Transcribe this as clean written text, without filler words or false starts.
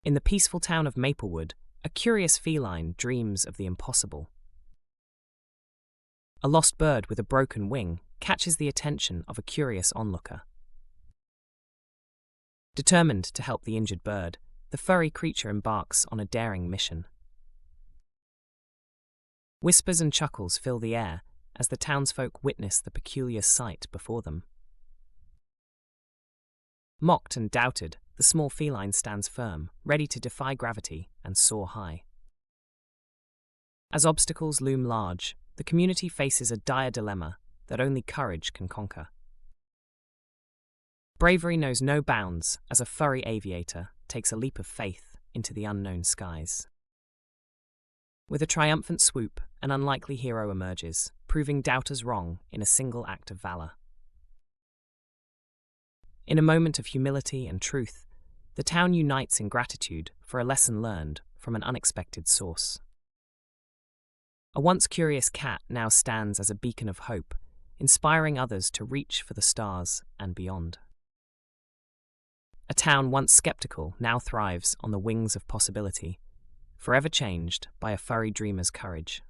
In the peaceful town of Maplewood, a curious feline dreams of the impossible. A lost bird with a broken wing catches the attention of a curious onlooker. Determined to help the injured bird, the furry creature embarks on a daring mission. Whispers and chuckles fill the air as the townsfolk witness the peculiar sight before them. Mocked and doubted, the small feline stands firm, ready to defy gravity and soar high. As obstacles loom large, the community faces a dire dilemma that only courage can conquer. Bravery knows no bounds as a furry aviator takes a leap of faith into the unknown skies. With a triumphant swoop, an unlikely hero emerges, proving doubters wrong in a single act of valor. In a moment of humility and truth, the town unites in gratitude for a lesson learned from an unexpected source. A once curious cat now stands as a beacon of hope, inspiring others to reach for the stars and beyond. A town once skeptical now thrives on the wings of possibility, forever changed by a furry dreamer's courage.